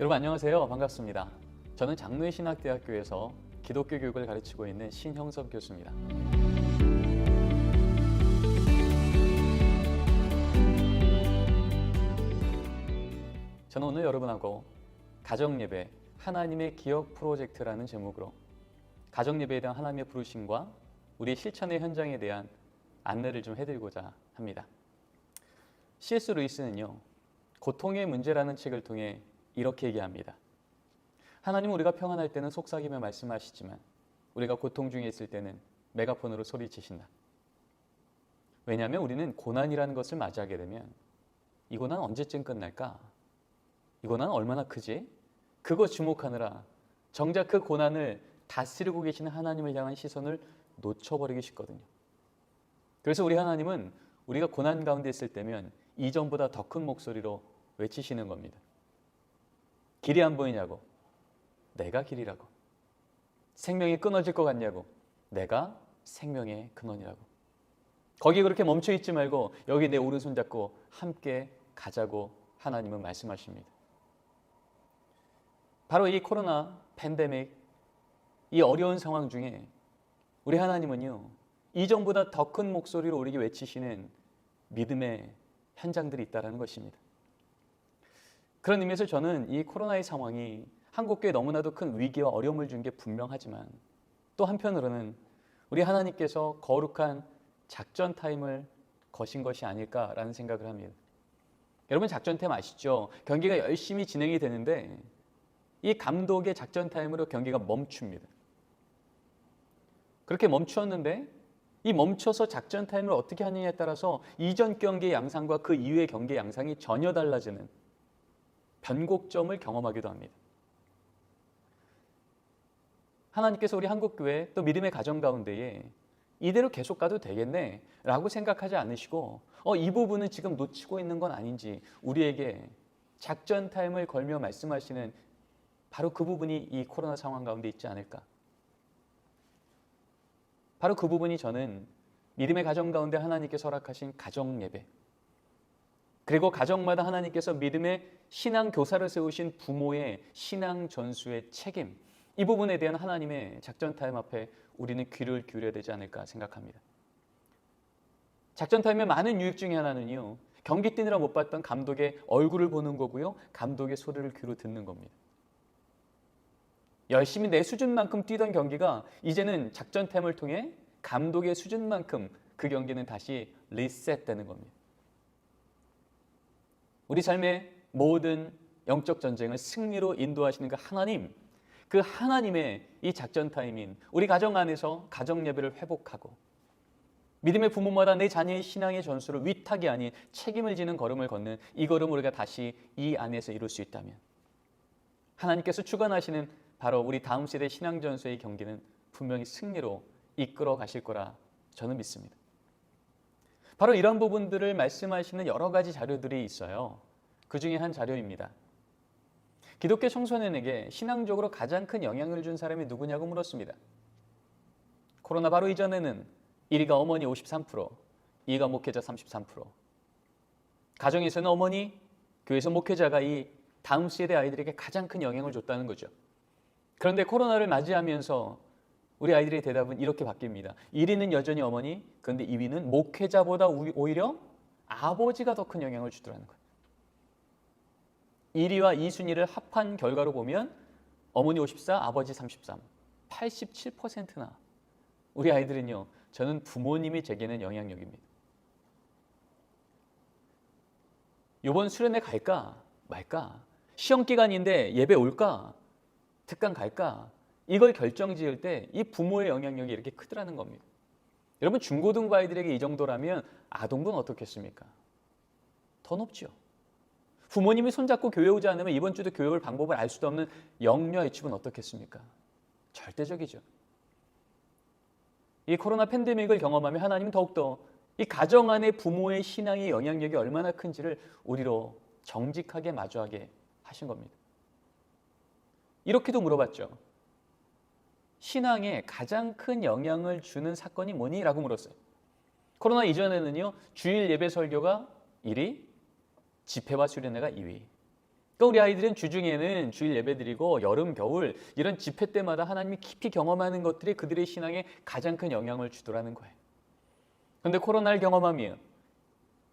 여러분 안녕하세요. 반갑습니다. 저는 장로의 신학대학교에서 기독교 교육을 가르치고 있는 신형섭 교수입니다. 저는 오늘 여러분하고 가정예배, 하나님의 기억 프로젝트라는 제목으로 가정예배에 대한 하나님의 부르심과 우리의 실천의 현장에 대한 안내를 좀 해드리고자 합니다. C.S. 루이스는요, 고통의 문제라는 책을 통해 이렇게 얘기합니다. 하나님은 우리가 평안할 때는 속삭이며 말씀하시지만 우리가 고통 중에 있을 때는 메가폰으로 소리치신다. 왜냐하면 우리는 고난이라는 것을 맞이하게 되면 이 고난 언제쯤 끝날까? 이 고난 얼마나 크지? 그거 주목하느라 정작 그 고난을 다스리고 계시는 하나님을 향한 시선을 놓쳐버리기 쉽거든요. 그래서 우리 하나님은 우리가 고난 가운데 있을 때면 이전보다 더 큰 목소리로 외치시는 겁니다. 길이 안 보이냐고? 내가 길이라고. 생명이 끊어질 것 같냐고? 내가 생명의 근원이라고. 거기 그렇게 멈춰 있지 말고 여기 내 오른손 잡고 함께 가자고 하나님은 말씀하십니다. 바로 이 코로나 팬데믹, 이 어려운 상황 중에 우리 하나님은요, 이전보다 더 큰 목소리로 우리에게 외치시는 믿음의 현장들이 있다는 것입니다. 그런 의미에서 저는 이 코로나의 상황이 한국교회에 너무나도 큰 위기와 어려움을 준 게 분명하지만 또 한편으로는 우리 하나님께서 거룩한 작전 타임을 거신 것이 아닐까라는 생각을 합니다. 여러분 작전 타임 아시죠? 경기가 열심히 진행이 되는데 이 감독의 작전 타임으로 경기가 멈춥니다. 그렇게 멈추었는데 이 멈춰서 작전 타임을 어떻게 하느냐에 따라서 이전 경기의 양상과 그 이후의 경기의 양상이 전혀 달라지는 변곡점을 경험하기도 합니다. 하나님께서 우리 한국교회 또 믿음의 가정 가운데에 이대로 계속 가도 되겠네 라고 생각하지 않으시고 이 부분은 지금 놓치고 있는 건 아닌지 우리에게 작전 타임을 걸며 말씀하시는 바로 그 부분이 이 코로나 상황 가운데 있지 않을까. 바로 그 부분이 저는 믿음의 가정 가운데 하나님께서 허락하신 가정 예배, 그리고 가정마다 하나님께서 믿음의 신앙 교사를 세우신 부모의 신앙 전수의 책임, 이 부분에 대한 하나님의 작전 타임 앞에 우리는 귀를 기울여야 되지 않을까 생각합니다. 작전 타임의 많은 유익 중에 하나는요, 경기 뛰느라 못 봤던 감독의 얼굴을 보는 거고요, 감독의 소리를 귀로 듣는 겁니다. 열심히 내 수준만큼 뛰던 경기가 이제는 작전 타임을 통해 감독의 수준만큼 그 경기는 다시 리셋되는 겁니다. 우리 삶의 모든 영적 전쟁을 승리로 인도하시는 그 하나님, 그 하나님의 이 작전 타임인 우리 가정 안에서 가정 예배를 회복하고 믿음의 부모마다 내 자녀의 신앙의 전수를 위탁이 아닌 책임을 지는 걸음을 걷는 이 걸음 우리가 다시 이 안에서 이룰 수 있다면 하나님께서 주관하시는 바로 우리 다음 세대 신앙 전수의 경기는 분명히 승리로 이끌어 가실 거라 저는 믿습니다. 바로 이런 부분들을 말씀하시는 여러 가지 자료들이 있어요. 그 중에 한 자료입니다. 기독교 청소년에게 신앙적으로 가장 큰 영향을 준 사람이 누구냐고 물었습니다. 코로나 바로 이전에는 1위가 어머니 53%, 2위가 목회자 33%. 가정에서는 어머니, 교회에서 목회자가 이 다음 세대 아이들에게 가장 큰 영향을 줬다는 거죠. 그런데 코로나를 맞이하면서 우리 아이들의 대답은 이렇게 바뀝니다. 1위는 여전히 어머니, 그런데 2위는 목회자보다 오히려 아버지가 더 큰 영향을 주더라는 거예요. 1위와 2순위를 합한 결과로 보면 어머니 54, 아버지 33, 87%나 우리 아이들은요, 저는 부모님이 제게는 영향력입니다. 이번 수련회 갈까 말까? 시험 기간인데 예배 올까? 특강 갈까? 이걸 결정지을 때 이 부모의 영향력이 이렇게 크더라는 겁니다. 여러분 중고등부 아이들에게 이 정도라면 아동부는 어떻겠습니까? 더 높죠. 부모님이 손잡고 교회 오지 않으면 이번 주도 교회 올 방법을 알 수도 없는 영녀의 칩은 어떻겠습니까? 절대적이죠. 이 코로나 팬데믹을 경험하며 하나님은 더욱더 이 가정 안의 부모의 신앙의 영향력이 얼마나 큰지를 우리로 정직하게 마주하게 하신 겁니다. 이렇게도 물어봤죠. 신앙에 가장 큰 영향을 주는 사건이 뭐니? 라고 물었어요. 코로나 이전에는요, 주일 예배 설교가 1위, 집회와 수련회가 2위. 그러니까 우리 아이들은 주중에는 주일 예배드리고 여름, 겨울 이런 집회 때마다 하나님이 깊이 경험하는 것들이 그들의 신앙에 가장 큰 영향을 주더라는 거예요. 그런데 코로나를 경험하며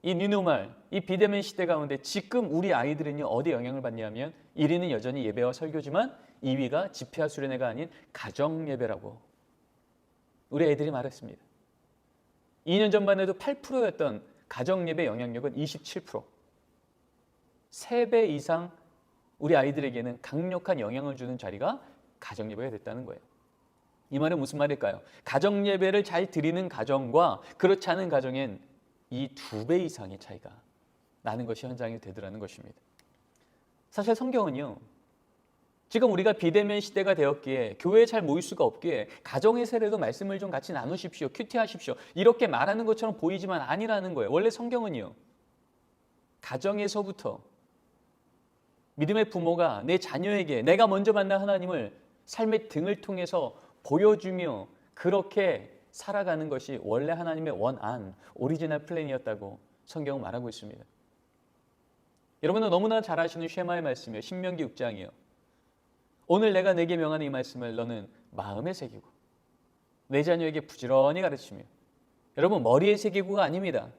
이 뉴노멀, 이 비대면 시대 가운데 지금 우리 아이들은요 어디에 영향을 받냐면 1위는 여전히 예배와 설교지만 2위가 집회와 수련회가 아닌 가정 예배라고 우리 애들이 말했습니다. 2년 전만 해도 8%였던 가정 예배 영향력은 27%. 3배 이상 우리 아이들에게는 강력한 영향을 주는 자리가 가정 예배가 됐다는 거예요. 이 말은 무슨 말일까요? 가정 예배를 잘 드리는 가정과 그렇지 않은 가정엔 이 2배 이상의 차이가 나는 것이 현장이 되더라는 것입니다. 사실 성경은요, 지금 우리가 비대면 시대가 되었기에 교회에 잘 모일 수가 없기에 가정의 세례도 말씀을 좀 같이 나누십시오, 큐티하십시오 이렇게 말하는 것처럼 보이지만 아니라는 거예요. 원래 성경은요, 가정에서부터 믿음의 부모가 내 자녀에게 내가 먼저 만난 하나님을 삶의 등을 통해서 보여주며 그렇게 살아가는 것이 원래 하나님의 원안, 오리지널 플랜이었다고 성경은 말하고 있습니다. 여러분은 너무나 잘 아시는 쉐마의 말씀이요, 신명기 6장이요. 오늘 내가 내게 명하는 이 말씀을 너는 마음에 새기고 내 자녀에게 부지런히 가르치며. 여러분, 머리에 새기고가 아닙니다.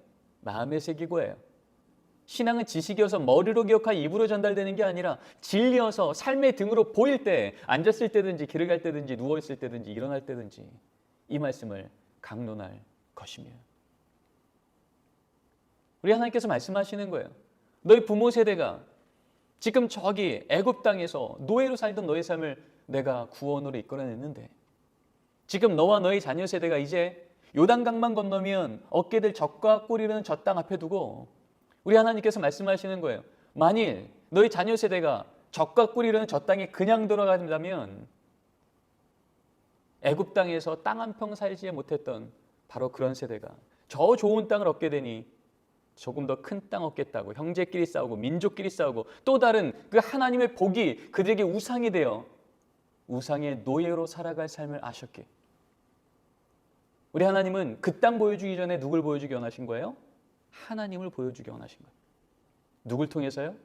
마음에 새기고예요. 신앙은 지식이어서 머리로 기억하여 입으로 전달되는 게 아니라 진리여서 삶의 등으로 보일 때, 앉았을 때든지 길을 갈 때든지 누워있을 때든지 일어날 때든지 이 말씀을 강론할 것이며. 우리 하나님께서 말씀하시는 거예요. 너희 부모 세대가 지금 저기 애굽 땅에서 노예로 살던 너의 삶을 내가 구원으로 이끌어냈는데 지금 너와 너희 자녀 세대가 이제 요단강만 건너면 얻게 될 젖과 꿀이라는 저 땅 앞에 두고 우리 하나님께서 말씀하시는 거예요. 만일 너희 자녀 세대가 젖과 꿀이라는 저 땅에 그냥 들어간다면 애굽 땅에서 땅 한 평 살지 못했던 바로 그런 세대가 저 좋은 땅을 얻게 되니 조금 더 큰 땅 얻겠다고 형제끼리 싸우고 민족끼리 싸우고 또 다른 그 하나님의 복이 그들에게 우상이 되어 우상의 노예로 살아갈 삶을 아셨기에 우리 하나님은 그 땅 보여주기 전에 누굴 보여주기 원하신 거예요? 하나님을 보여주기 원하신 거예요. 누굴 통해서요?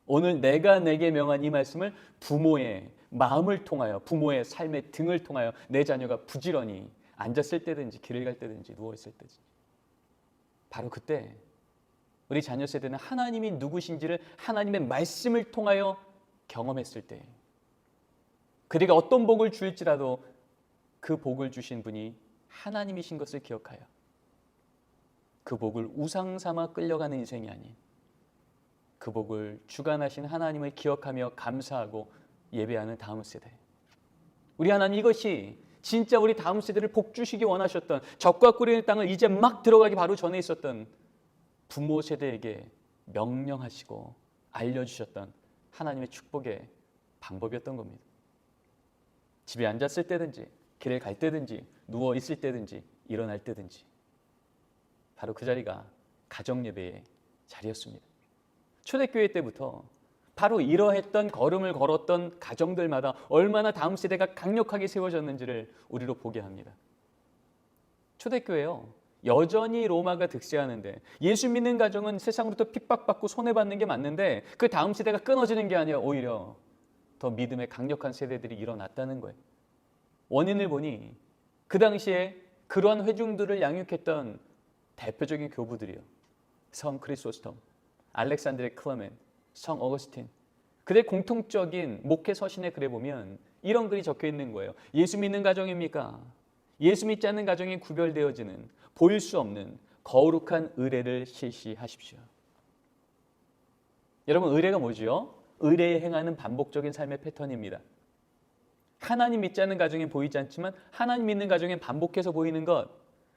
오늘 내가 내게 명한 이 말씀을 부모의 마음을 통하여 부모의 삶의 등을 통하여 내 자녀가 부지런히 앉았을 때든지 길을 갈 때든지 누워있을 때든지 바로 그때 우리 자녀 세대는 하나님이 누구신지를 하나님의 말씀을 통하여 경험했을 때 그들에게 어떤 복을 줄지라도 그 복을 주신 분이 하나님이신 것을 기억하여 그 복을 우상 삼아 끌려가는 인생이 아닌 그 복을 주관하신 하나님을 기억하며 감사하고 예배하는 다음 세대. 우리 하나님 이것이 진짜 우리 다음 세대를 복 주시기 원하셨던 젖과 꿀의 땅을 이제 막 들어가기 바로 전에 있었던 부모 세대에게 명령하시고 알려주셨던 하나님의 축복의 방법이었던 겁니다. 집에 앉았을 때든지 길을 갈 때든지 누워 있을 때든지 일어날 때든지 바로 그 자리가 가정 예배의 자리였습니다. 초대교회 때부터 바로 이러했던 걸음을 걸었던 가정들마다 얼마나 다음 세대가 강력하게 세워졌는지를 우리로 보게 합니다. 초대교회요, 여전히 로마가 득세하는데 예수 믿는 가정은 세상으로부터 핍박받고 손해받는 게 맞는데 그 다음 세대가 끊어지는 게 아니라 오히려 더 믿음의 강력한 세대들이 일어났다는 거예요. 원인을 보니 그 당시에 그러한 회중들을 양육했던 대표적인 교부들이요, 성 크리소스톰, 알렉산드레 클레멘, 성 어거스틴, 그들의 공통적인 목회 서신에 글에 보면 이런 글이 적혀 있는 거예요. 예수 믿는 가정입니까? 예수 믿지 않는 가정이 구별되어지는 보일 수 없는 거룩한 의례를 실시하십시오. 여러분, 의례가 뭐지요? 의례에 행하는 반복적인 삶의 패턴입니다. 하나님 믿지 않는 가정에 보이지 않지만 하나님 믿는 가정에 반복해서 보이는 것,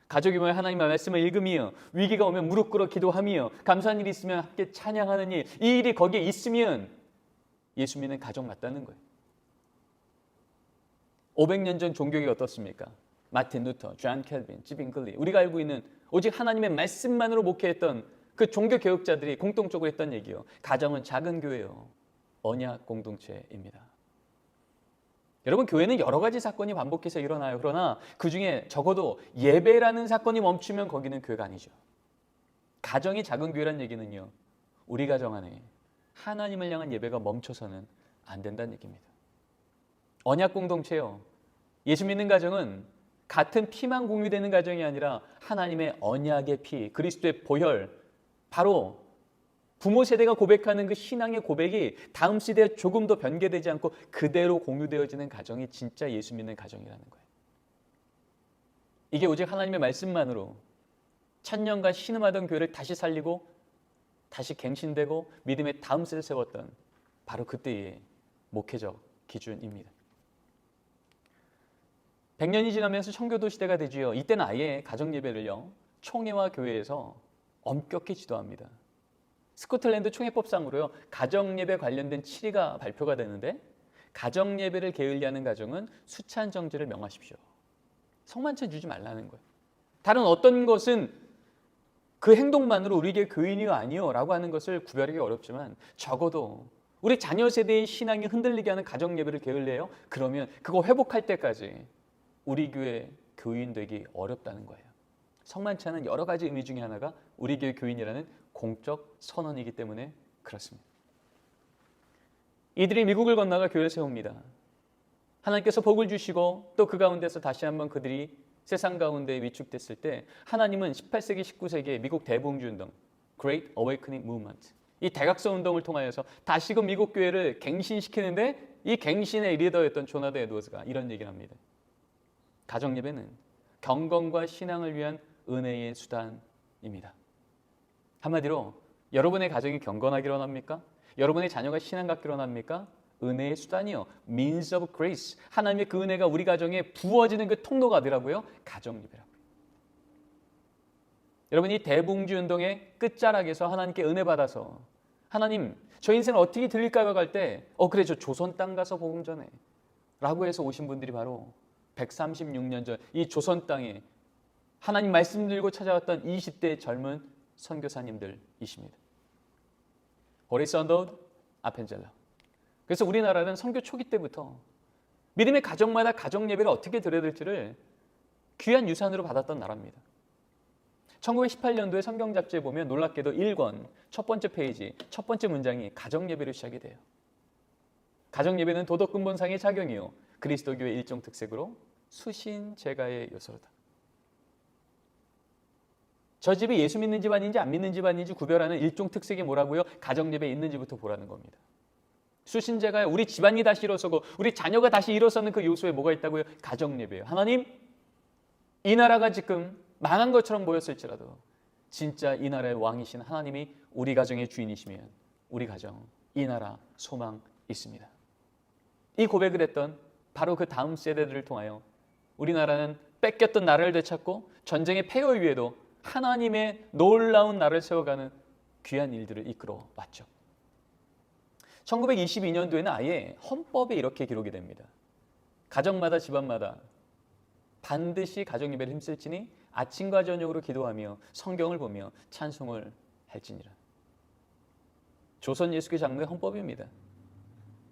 가족이 모여 하나님의 말씀을 읽으며 위기가 오면 무릎 꿇어 기도하며 감사한 일이 있으면 함께 찬양하는 일, 이 일이 거기에 있으면 예수 믿는 가정 맞다는 거예요. 500년 전 종교가 어떻습니까? 마틴 루터, 존 켈빈, 지빙글리, 우리가 알고 있는 오직 하나님의 말씀만으로 목회했던 그 종교 개혁자들이 공통적으로 했던 얘기요, 가정은 작은 교회요, 언약 공동체입니다. 여러분, 교회는 여러 가지 사건이 반복해서 일어나요. 그러나 그 중에 적어도 예배라는 사건이 멈추면 거기는 교회가 아니죠. 가정이 작은 교회라는 얘기는요, 우리 가정 안에 하나님을 향한 예배가 멈춰서는 안 된다는 얘기입니다. 언약 공동체요. 예수 믿는 가정은 같은 피만 공유되는 가정이 아니라 하나님의 언약의 피, 그리스도의 보혈, 바로 부모 세대가 고백하는 그 신앙의 고백이 다음 세대에 조금 더 변개되지 않고 그대로 공유되어지는 가정이 진짜 예수 믿는 가정이라는 거예요. 이게 오직 하나님의 말씀만으로 천년간 신음하던 교회를 다시 살리고 다시 갱신되고 믿음의 다음 세대를 세웠던 바로 그때의 목회적 기준입니다. 100년이 지나면서 청교도 시대가 되지요. 이때는 아예 가정예배를요, 총회와 교회에서 엄격히 지도합니다. 스코틀랜드 총회법상으로요, 가정예배 관련된 칠의가 발표가 되는데 가정예배를 게을리하는 가정은 수찬 정죄를 명하십시오. 성만찬 주지 말라는 거예요. 다른 어떤 것은 그 행동만으로 우리에게 교인이요 아니요 라고 하는 것을 구별하기 어렵지만 적어도 우리 자녀 세대의 신앙이 흔들리게 하는 가정예배를 게을리해요? 그러면 그거 회복할 때까지 우리 교회 교인 되기 어렵다는 거예요. 성만찬은 여러 가지 의미 중에 하나가 우리 교회 교인이라는 공적 선언이기 때문에 그렇습니다. 이들이 미국을 건너가 교회를 세웁니다. 하나님께서 복을 주시고 또 그 가운데서 다시 한번 그들이 세상 가운데 위축됐을 때 하나님은 18세기, 19세기의 미국 대봉주 운동, Great Awakening Movement, 이 대각서 운동을 통하여서 다시금 미국 교회를 갱신시키는데 이 갱신의 리더였던 조나단 에드워즈가 이런 얘기를 합니다. 가정예배는 경건과 신앙을 위한 은혜의 수단입니다. 한마디로 여러분의 가정이 경건하기를 원합니까? 여러분의 자녀가 신앙 갖기를 원합니까? 은혜의 수단이요. Means of grace. 하나님의 그 은혜가 우리 가정에 부어지는 그 통로가 어디라고요? 가정예배라고요. 여러분, 이 대봉주 운동의 끝자락에서 하나님께 은혜 받아서 하나님, 저 인생을 어떻게 드릴까요? 할 때 그래, 저 조선 땅 가서 복음 전해 라고 해서 오신 분들이 바로 136년 전 이 조선 땅에 하나님 말씀 들고 찾아왔던 20대 젊은 선교사님들이십니다. 호리스 언더우드, 아펜젤러. 그래서 우리나라는 선교 초기 때부터 믿음의 가정마다 가정 예배를 어떻게 드려야 될지를 귀한 유산으로 받았던 나라입니다. 1918년도에 성경 잡지에 보면 놀랍게도 1권 첫 번째 페이지 첫 번째 문장이 가정 예배로 시작이 돼요. 가정 예배는 도덕 근본상의 작용이요 그리스도교의 일종 특색으로 수신 제가의 요소다. 저 집이 예수 믿는 집안인지 안 믿는 집안인지 구별하는 일종 특색이 뭐라고요? 가정 예배에 있는지부터 보라는 겁니다. 수신제가요, 우리 집안이 다시 일어서고 우리 자녀가 다시 일어서는 그 요소에 뭐가 있다고요? 가정 예배예요. 하나님, 이 나라가 지금 망한 것처럼 보였을지라도 진짜 이 나라의 왕이신 하나님이 우리 가정의 주인이시면 우리 가정, 이 나라 소망 있습니다. 이 고백을 했던 바로 그 다음 세대들을 통하여 우리나라는 뺏겼던 나라를 되찾고 전쟁의 폐허 위에도 하나님의 놀라운 나라를 세워가는 귀한 일들을 이끌어 왔죠. 1922년도에는 아예 헌법에 이렇게 기록이 됩니다. 가정마다 집안마다 반드시 가정예배를 힘쓸지니 아침과 저녁으로 기도하며 성경을 보며 찬송을 할지니라. 조선 예수교 장로의 헌법입니다.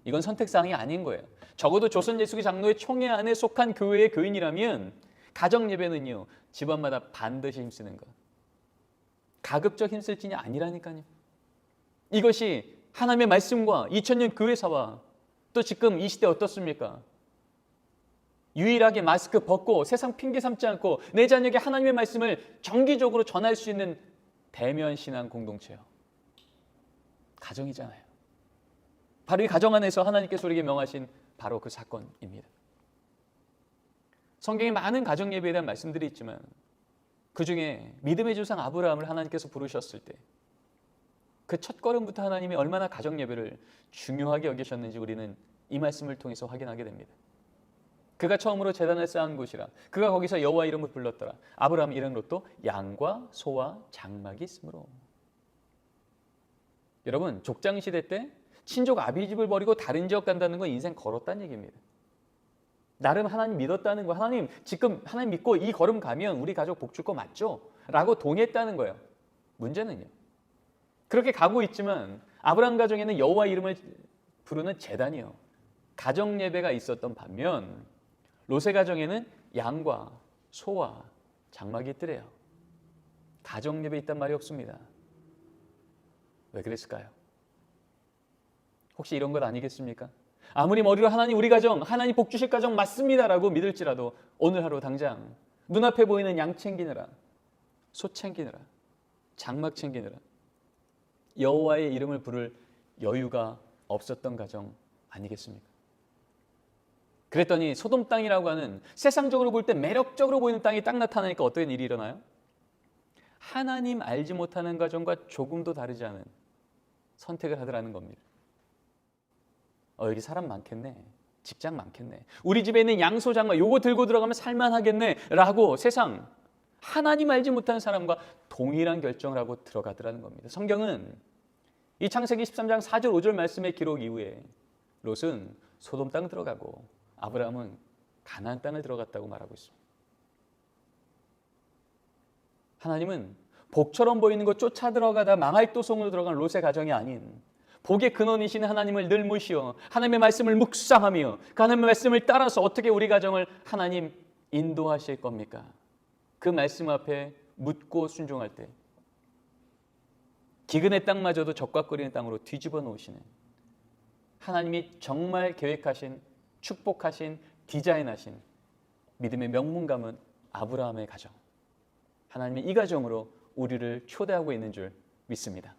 이건 선택사항이 아닌 거예요. 적어도 조선 예수교 장로의 총회 안에 속한 교회의 교인이라면 가정예배는요, 집안마다 반드시 힘쓰는 것. 가급적 힘쓸지니 아니라니까요. 이것이 하나님의 말씀과 2000년 교회사와 또 지금 이 시대 어떻습니까? 유일하게 마스크 벗고 세상 핑계 삼지 않고 내 자녀에게 하나님의 말씀을 정기적으로 전할 수 있는 대면 신앙 공동체요. 가정이잖아요. 바로 이 가정 안에서 하나님께서 우리에게 명하신 바로 그 사건입니다. 성경에 많은 가정 예배에 대한 말씀들이 있지만 그 중에 믿음의 조상 아브라함을 하나님께서 부르셨을 때 그 첫걸음부터 하나님이 얼마나 가정 예배를 중요하게 여기셨는지 우리는 이 말씀을 통해서 확인하게 됩니다. 그가 처음으로 제단을 쌓은 곳이라 그가 거기서 여호와 이름을 불렀더라. 아브라함 이름으로 또 양과 소와 장막이 있으므로. 여러분, 족장시대 때 친족 아비집을 버리고 다른 지역 간다는 건 인생 걸었다는 얘기입니다. 나름 하나님 믿었다는 거. 하나님 지금 하나님 믿고 이 걸음 가면 우리 가족 복 줄 거 맞죠? 라고 동의했다는 거예요. 문제는요, 그렇게 가고 있지만 아브라함 가정에는 여호와 이름을 부르는 제단이요, 가정 예배가 있었던 반면 롯의 가정에는 양과 소와 장막이 있더래요. 가정 예배 있단 말이 없습니다. 왜 그랬을까요? 혹시 이런 것 아니겠습니까? 아무리 머리로 하나님 우리 가정, 하나님 복 주실 가정 맞습니다라고 믿을지라도 오늘 하루 당장 눈앞에 보이는 양 챙기느라, 소 챙기느라, 장막 챙기느라 여호와의 이름을 부를 여유가 없었던 가정 아니겠습니까? 그랬더니 소돔 땅이라고 하는 세상적으로 볼 때 매력적으로 보이는 땅이 딱 나타나니까 어떤 일이 일어나요? 하나님 알지 못하는 가정과 조금도 다르지 않은 선택을 하더라는 겁니다. 여기 사람 많겠네. 직장 많겠네. 우리 집에 있는 양소장과 요거 들고 들어가면 살만하겠네 라고 세상 하나님 알지 못하는 사람과 동일한 결정을 하고 들어가더라는 겁니다. 성경은 이 창세기 13장 4절 5절 말씀의 기록 이후에 롯은 소돔 땅 들어가고 아브라함은 가나안 땅을 들어갔다고 말하고 있습니다. 하나님은 복처럼 보이는 것 쫓아 들어가다 망할 도성으로 들어간 롯의 가정이 아닌 복의 근원이신 하나님을 늘 모시어 하나님의 말씀을 묵상하며 그 하나님의 말씀을 따라서 어떻게 우리 가정을 하나님 인도하실 겁니까? 그 말씀 앞에 묻고 순종할 때 기근의 땅마저도 적과거리는 땅으로 뒤집어 놓으시는 하나님이 정말 계획하신 축복하신 디자인하신 믿음의 명문감은 아브라함의 가정, 하나님의 이 가정으로 우리를 초대하고 있는 줄 믿습니다.